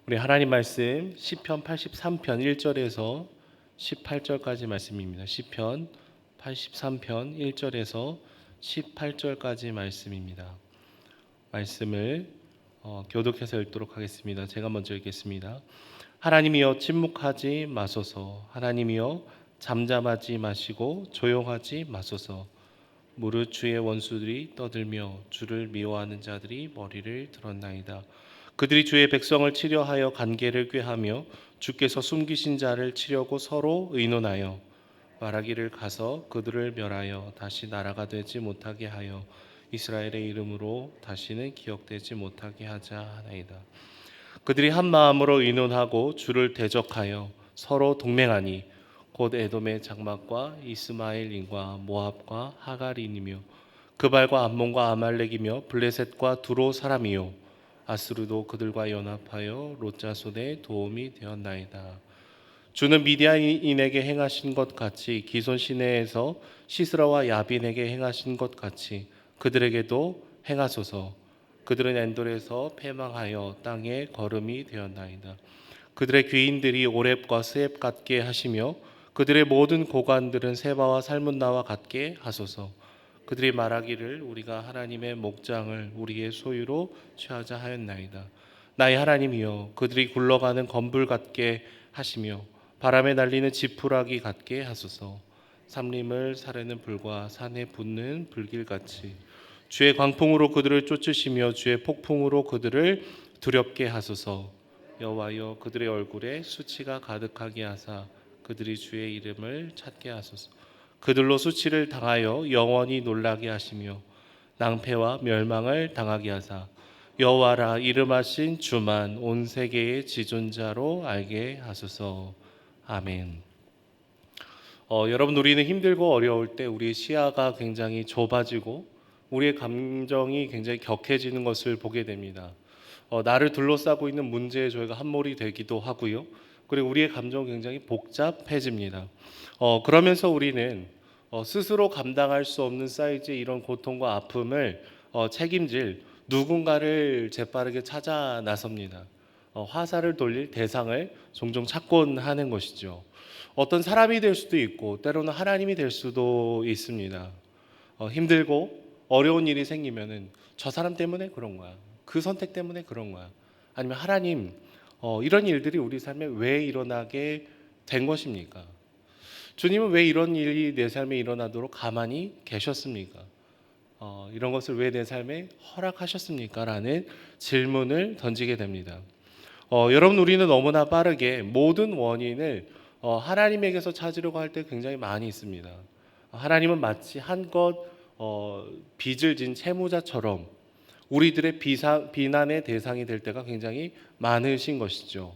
우리 하나님 말씀 시편 83편 1절에서 18절까지 말씀입니다. 시편 83편 1절에서 18절까지 말씀입니다. 말씀을 교독해서 읽도록 하겠습니다. 제가 먼저 읽겠습니다. 하나님이여 침묵하지 마소서. 하나님이여 잠잠하지 마시고 조용하지 마소서. 무릇 주의 원수들이 떠들며 주를 미워하는 자들이 머리를 들었나이다. 그들이 주의 백성을 치려하여 간계를 꾀하며 주께서 숨기신 자를 치려고 서로 의논하여 말하기를 가서 그들을 멸하여 다시 나라가 되지 못하게 하여 이스라엘의 이름으로 다시는 기억되지 못하게 하자 하나이다. 그들이 한 마음으로 의논하고 주를 대적하여 서로 동맹하니 곧 에돔의 장막과 이스마엘인과 모압과 하갈인이며 그발과 암몬과 아말렉이며 블레셋과 두로 사람이요 아스루도 그들과 연합하여 롯자 손에 도움이 되었나이다. 주는 미디안인에게 행하신 것 같이 기손 시내에서 시스라와 야빈에게 행하신 것 같이 그들에게도 행하소서. 그들은 엔돌에서 패망하여 땅에 거름이 되었나이다. 그들의 귀인들이 오렙과 스렙 같게 하시며 그들의 모든 고관들은 세바와 살문나와 같게 하소서. 그들이 말하기를 우리가 하나님의 목장을 우리의 소유로 취하자 하였나이다. 나의 하나님이여 그들이 굴러가는 건불 같게 하시며 바람에 날리는 지푸라기 같게 하소서. 삼림을 사르는 불과 산에 붙는 불길같이 주의 광풍으로 그들을 쫓으시며 주의 폭풍으로 그들을 두렵게 하소서. 여호와여 그들의 얼굴에 수치가 가득하게 하사 그들이 주의 이름을 찾게 하소서. 그들로 수치를 당하여 영원히 놀라게 하시며 낭패와 멸망을 당하게 하사 여호와라 이름하신 주만 온 세계의 지존자로 알게 하소서. 아멘. 여러분, 우리는 힘들고 어려울 때 우리의 시야가 굉장히 좁아지고 우리의 감정이 굉장히 격해지는 것을 보게 됩니다. 나를 둘러싸고 있는 문제에 저희가 함몰이 되기도 하고요. 그리고 우리의 감정은 굉장히 복잡해집니다. 그러면서 우리는 스스로 감당할 수 없는 사이즈의 이런 고통과 아픔을 책임질 누군가를 재빠르게 찾아 나섭니다. 화살을 돌릴 대상을 종종 찾곤 하는 것이죠. 어떤 사람이 될 수도 있고 때로는 하나님이 될 수도 있습니다. 힘들고 어려운 일이 생기면은 저 사람 때문에 그런 거야. 그 선택 때문에 그런 거야. 아니면 하나님, 이런 일들이 우리 삶에 왜 일어나게 된 것입니까? 주님은 왜 이런 일이 내 삶에 일어나도록 가만히 계셨습니까? 이런 것을 왜 내 삶에 허락하셨습니까? 라는 질문을 던지게 됩니다. 여러분, 우리는 너무나 빠르게 모든 원인을 하나님에게서 찾으려고 할 때 굉장히 많이 있습니다. 하나님은 마치 한껏 빚을 진 채무자처럼 우리들의 비난의 대상이 될 때가 굉장히 많으신 것이죠.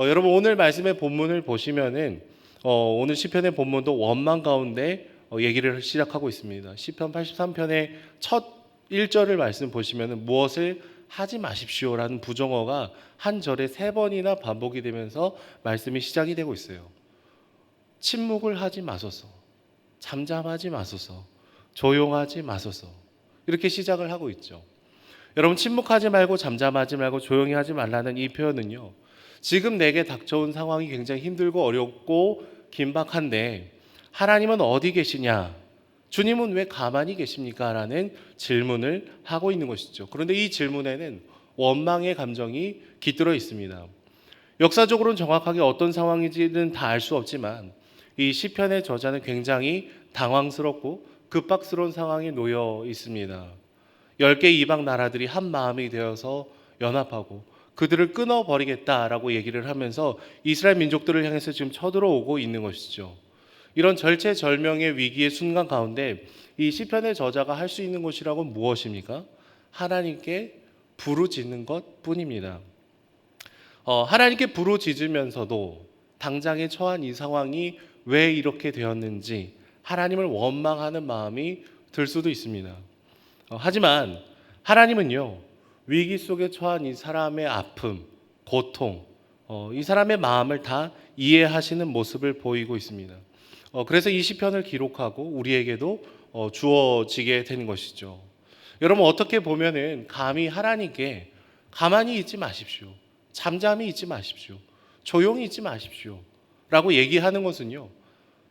여러분, 오늘 말씀의 본문을 보시면은 오늘 시편의 본문도 원망 가운데 얘기를 시작하고 있습니다. 시편 83편의 첫 1절을 말씀 보시면은 무엇을 하지 마십시오라는 부정어가 한 절에 3번이나 반복이 되면서 말씀이 시작이 되고 있어요. 침묵을 하지 마소서, 잠잠하지 마소서, 조용하지 마소서, 이렇게 시작을 하고 있죠. 여러분, 침묵하지 말고 잠잠하지 말고 조용히 하지 말라는 이 표현은요, 지금 내게 닥쳐온 상황이 굉장히 힘들고 어렵고 긴박한데 하나님은 어디 계시냐, 주님은 왜 가만히 계십니까? 라는 질문을 하고 있는 것이죠. 그런데 이 질문에는 원망의 감정이 깃들어 있습니다. 역사적으로는 정확하게 어떤 상황인지는 다 알 수 없지만 이 시편의 저자는 굉장히 당황스럽고 급박스러운 상황에 놓여 있습니다. 10개 이방 나라들이 한 마음이 되어서 연합하고 그들을 끊어버리겠다라고 얘기를 하면서 이스라엘 민족들을 향해서 지금 쳐들어오고 있는 것이죠. 이런 절체절명의 위기의 순간 가운데 이 시편의 저자가 할 수 있는 것이라고는 무엇입니까? 하나님께 부르짖는 것뿐입니다. 하나님께 부르짖으면서도 당장에 처한 이 상황이 왜 이렇게 되었는지 하나님을 원망하는 마음이 들 수도 있습니다. 하지만 하나님은요, 위기 속에 처한 이 사람의 아픔, 고통, 이 사람의 마음을 다 이해하시는 모습을 보이고 있습니다. 그래서 이 시편을 기록하고 우리에게도 주어지게 되는 것이죠. 여러분, 어떻게 보면은 감히 하나님께 가만히 있지 마십시오, 잠잠히 있지 마십시오. 조용히 있지 마십시오. 라고 얘기하는 것은요,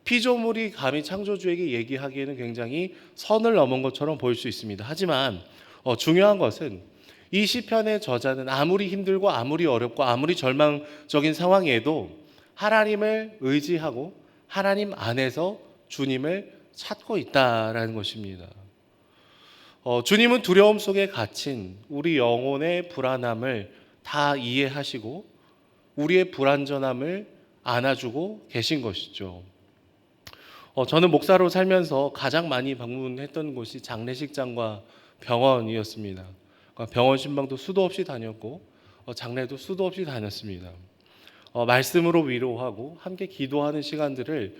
피조물이 감히 창조주에게 얘기하기에는 굉장히 선을 넘은 것처럼 보일 수 있습니다. 하지만 중요한 것은 이 시편의 저자는 아무리 힘들고 아무리 어렵고 아무리 절망적인 상황에도 하나님을 의지하고 하나님 안에서 주님을 찾고 있다라는 것입니다. 주님은 두려움 속에 갇힌 우리 영혼의 불안함을 다 이해하시고 우리의 불안전함을 안아주고 계신 것이죠. 저는 목사로 살면서 가장 많이 방문했던 곳이 장례식장과 병원이었습니다. 그러니까 병원 신방도 수도 없이 다녔고 장례도 수도 없이 다녔습니다. 말씀으로 위로하고 함께 기도하는 시간들을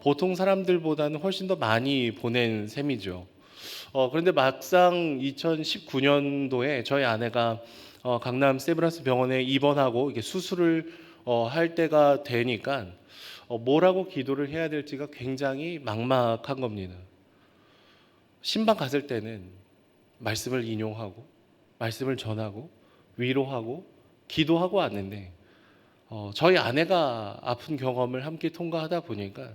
보통 사람들보다는 훨씬 더 많이 보낸 셈이죠. 그런데 막상 2019년도에 저희 아내가 강남 세브란스 병원에 입원하고 이게 수술을 할 때가 되니까 뭐라고 기도를 해야 될지가 굉장히 막막한 겁니다. 신방 갔을 때는 말씀을 인용하고 말씀을 전하고 위로하고 기도하고 왔는데 저희 아내가 아픈 경험을 함께 통과하다 보니까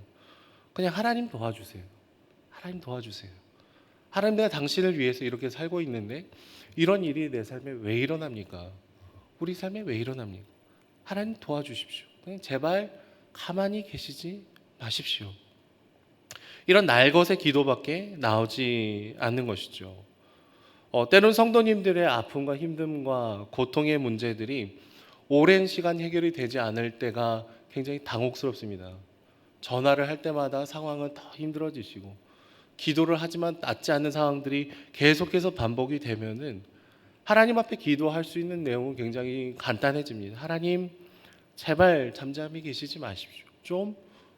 그냥 하나님 도와주세요. 하나님 도와주세요. 하나님, 내가 당신을 위해서 이렇게 살고 있는데 이런 일이 내 삶에 왜 일어납니까? 우리 삶에 왜 일어납니까? 하나님 도와주십시오. 그냥 제발 가만히 계시지 마십시오. 이런 날것의 기도밖에 나오지 않는 것이죠. 때론 성도님들의 아픔과 힘듦과 고통의 문제들이 오랜 시간 해결이 되지 않을 때가 굉장히 당혹스럽습니다. 전화를 할 때마다 상황은 더 힘들어지시고 기도를 하지만 낫지 않는 상황들이 계속해서 반복이 되면은 하나님 앞에 기도할 수 있는 내용은 굉장히 간단해집니다. 하나님, 제발 잠잠히 계시지 마십시오. 좀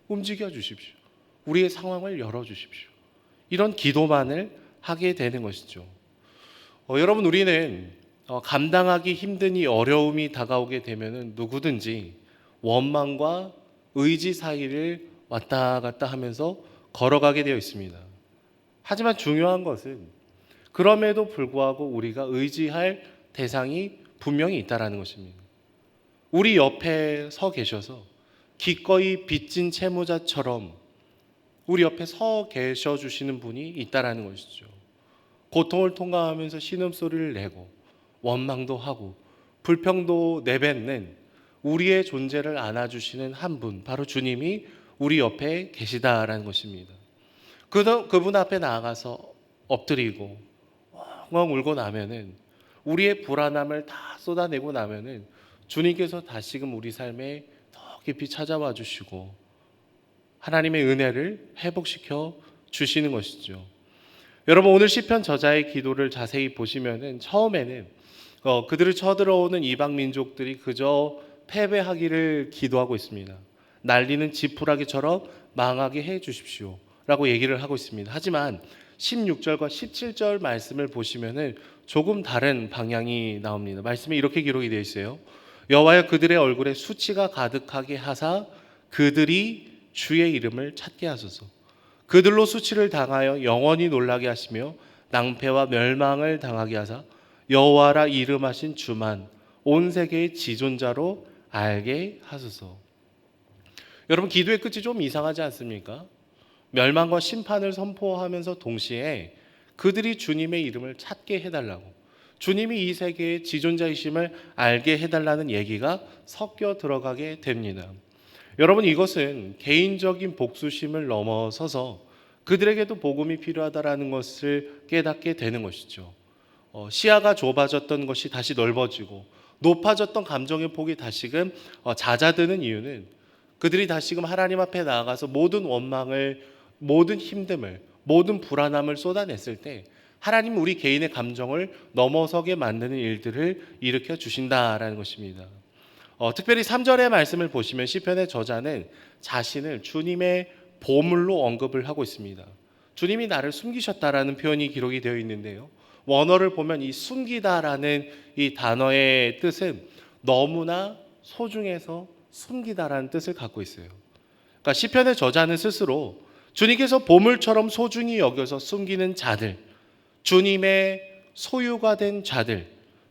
움직여 주십시오. 우리의 상황을 열어 주십시오. 이런 기도만을 하게 되는 것이죠. 여러분, 우리는 감당하기 힘든 이 어려움이 다가오게 되면은 누구든지 원망과 의지 사이를 왔다 갔다 하면서 걸어가게 되어 있습니다. 하지만 중요한 것은 그럼에도 불구하고 우리가 의지할 대상이 분명히 있다라는 것입니다. 우리 옆에 서 계셔서 기꺼이 빚진 채무자처럼 우리 옆에 서 계셔 주시는 분이 있다라는 것이죠. 고통을 통과하면서 신음소리를 내고 원망도 하고 불평도 내뱉는 우리의 존재를 안아주시는 한 분, 바로 주님이 우리 옆에 계시다라는 것입니다. 그분 앞에 나아가서 엎드리고 엉엉 울고 나면은 우리의 불안함을 다 쏟아내고 나면은 주님께서 다시금 우리 삶에 더 깊이 찾아와 주시고 하나님의 은혜를 회복시켜 주시는 것이죠. 여러분, 오늘 시편 저자의 기도를 자세히 보시면은 처음에는 그들을 쳐들어오는 이방 민족들이 그저 패배하기를 기도하고 있습니다. 날리는 지푸라기처럼 망하게 해 주십시오 라고 얘기를 하고 있습니다. 하지만 16절과 17절 말씀을 보시면은 조금 다른 방향이 나옵니다. 말씀에 이렇게 기록이 되어 있어요. 여호와여, 그들의 얼굴에 수치가 가득하게 하사 그들이 주의 이름을 찾게 하소서. 그들로 수치를 당하여 영원히 놀라게 하시며 낭패와 멸망을 당하게 하사 여호와라 이름하신 주만 온 세계의 지존자로 알게 하소서. 여러분, 기도의 끝이 좀 이상하지 않습니까? 멸망과 심판을 선포하면서 동시에 그들이 주님의 이름을 찾게 해달라고, 주님이 이 세계의 지존자이심을 알게 해달라는 얘기가 섞여 들어가게 됩니다. 여러분, 이것은 개인적인 복수심을 넘어서서 그들에게도 복음이 필요하다라는 것을 깨닫게 되는 것이죠. 시야가 좁아졌던 것이 다시 넓어지고 높아졌던 감정의 폭이 다시금 잦아드는 이유는 그들이 다시금 하나님 앞에 나아가서 모든 원망을, 모든 힘듦을, 모든 불안함을 쏟아냈을 때 하나님 우리 개인의 감정을 넘어서게 만드는 일들을 일으켜 주신다라는 것입니다. 특별히 3절의 말씀을 보시면 시편의 저자는 자신을 주님의 보물로 언급을 하고 있습니다. 주님이 나를 숨기셨다라는 표현이 기록이 되어 있는데요. 원어를 보면 이 숨기다라는 이 단어의 뜻은 너무나 소중해서 숨기다라는 뜻을 갖고 있어요. 그러니까 시편의 저자는 스스로 주님께서 보물처럼 소중히 여겨서 숨기는 자들, 주님의 소유가 된 자들,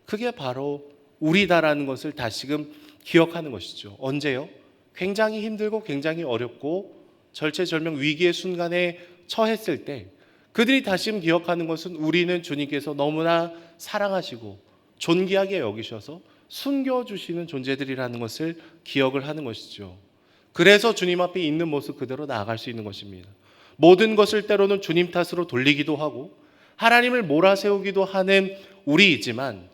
그게 바로 우리다라는 것을 다시금 기억하는 것이죠. 언제요? 굉장히 힘들고 굉장히 어렵고 절체절명 위기의 순간에 처했을 때 그들이 다시금 기억하는 것은 우리는 주님께서 너무나 사랑하시고 존귀하게 여기셔서 숨겨주시는 존재들이라는 것을 기억을 하는 것이죠. 그래서 주님 앞에 있는 모습 그대로 나아갈 수 있는 것입니다. 모든 것을 때로는 주님 탓으로 돌리기도 하고 하나님을 몰아세우기도 하는 우리이지만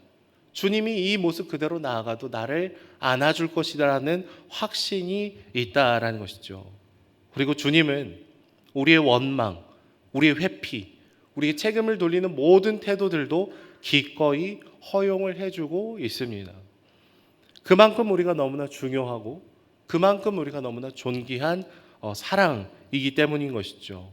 주님이 이 모습 그대로 나아가도 나를 안아줄 것이라는 확신이 있다라는 것이죠. 그리고 주님은 우리의 원망, 우리의 회피, 우리의 책임을 돌리는 모든 태도들도 기꺼이 허용을 해주고 있습니다. 그만큼 우리가 너무나 중요하고 그만큼 우리가 너무나 존귀한 사랑이기 때문인 것이죠.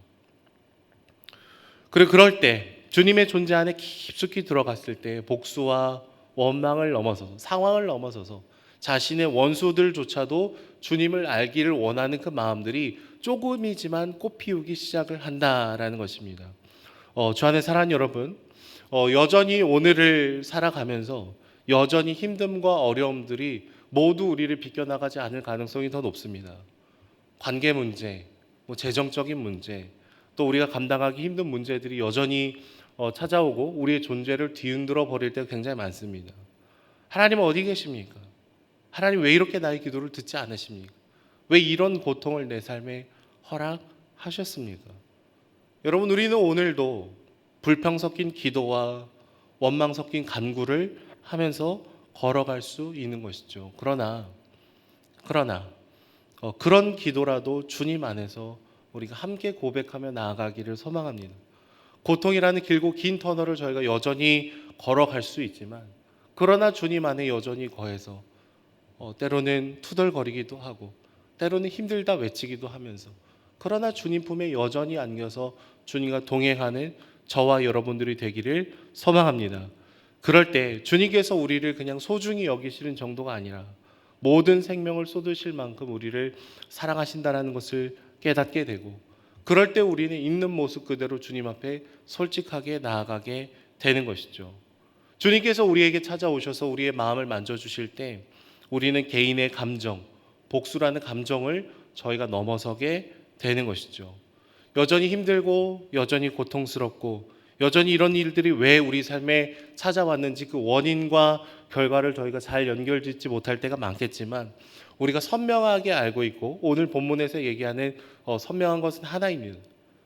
그리고 그럴 때 주님의 존재 안에 깊숙이 들어갔을 때 복수와 원망을 넘어서서 상황을 넘어서서 자신의 원수들조차도 주님을 알기를 원하는 그 마음들이 조금이지만 꽃피우기 시작을 한다라는 것입니다. 주 안에 사랑하는 여러분, 여전히 오늘을 살아가면서 여전히 힘듦과 어려움들이 모두 우리를 비껴나가지 않을 가능성이 더 높습니다. 관계 문제, 재정적인 문제, 또 우리가 감당하기 힘든 문제들이 여전히 찾아오고 우리의 존재를 뒤흔들어 버릴 때가 굉장히 많습니다. 하나님은 어디 계십니까? 하나님 왜 이렇게 나의 기도를 듣지 않으십니까? 왜 이런 고통을 내 삶에 허락하셨습니까? 여러분, 우리는 오늘도 불평 섞인 기도와 원망 섞인 간구를 하면서 걸어갈 수 있는 것이죠. 그러나 그런 기도라도 주님 안에서 우리가 함께 고백하며 나아가기를 소망합니다. 고통이라는 길고 긴 터널을 저희가 여전히 걸어갈 수 있지만 그러나 주님 안에 여전히 거해서 때로는 투덜거리기도 하고 때로는 힘들다 외치기도 하면서 그러나 주님 품에 여전히 안겨서 주님과 동행하는 저와 여러분들이 되기를 소망합니다. 그럴 때 주님께서 우리를 그냥 소중히 여기시는 정도가 아니라 모든 생명을 쏟으실 만큼 우리를 사랑하신다는 것을 깨닫게 되고 그럴 때 우리는 있는 모습 그대로 주님 앞에 솔직하게 나아가게 되는 것이죠. 주님께서 우리에게 찾아오셔서 우리의 마음을 만져주실 때 우리는 개인의 감정, 복수라는 감정을 저희가 넘어서게 되는 것이죠. 여전히 힘들고 여전히 고통스럽고 여전히 이런 일들이 왜 우리 삶에 찾아왔는지 그 원인과 결과를 저희가 잘 연결짓지 못할 때가 많겠지만 우리가 선명하게 알고 있고 오늘 본문에서 얘기하는 선명한 것은 하나입니다.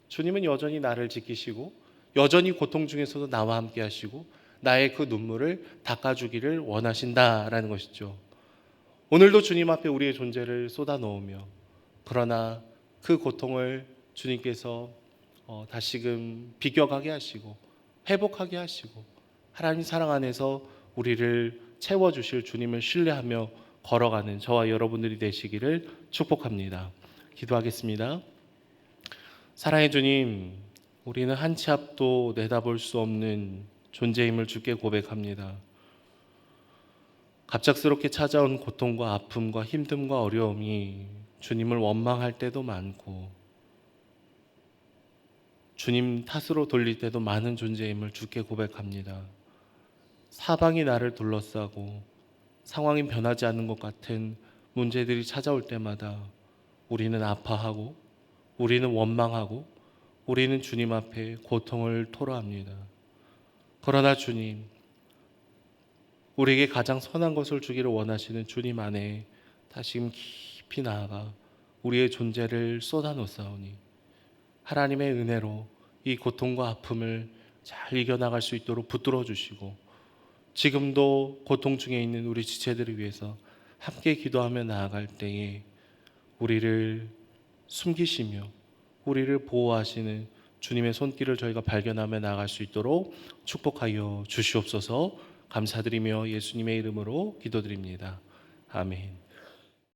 주님은 여전히 나를 지키시고 여전히 고통 중에서도 나와 함께 하시고 나의 그 눈물을 닦아주기를 원하신다라는 것이죠. 오늘도 주님 앞에 우리의 존재를 쏟아 놓으며 그러나 그 고통을 주님께서 다시금 비껴가게 하시고 회복하게 하시고 하나님 사랑 안에서 우리를 채워주실 주님을 신뢰하며 걸어가는 저와 여러분들이 되시기를 축복합니다. 기도하겠습니다. 사랑의 주님, 우리는 한 치 앞도 내다볼 수 없는 존재임을 주께 고백합니다. 갑작스럽게 찾아온 고통과 아픔과 힘듦과 어려움이 주님을 원망할 때도 많고 주님 탓으로 돌릴 때도 많은 존재임을 주께 고백합니다. 사방이 나를 둘러싸고 상황이 변하지 않는 것 같은 문제들이 찾아올 때마다 우리는 아파하고 우리는 원망하고 우리는 주님 앞에 고통을 토로합니다. 그러나 주님, 우리에게 가장 선한 것을 주기를 원하시는 주님 안에 다시금 깊이 나아가 우리의 존재를 쏟아놓사오니 하나님의 은혜로 이 고통과 아픔을 잘 이겨나갈 수 있도록 붙들어 주시고 지금도 고통 중에 있는 우리 지체들을 위해서 함께 기도하며 나아갈 때에 우리를 숨기시며 우리를 보호하시는 주님의 손길을 저희가 발견하며 나아갈 수 있도록 축복하여 주시옵소서. 감사드리며 예수님의 이름으로 기도드립니다. 아멘.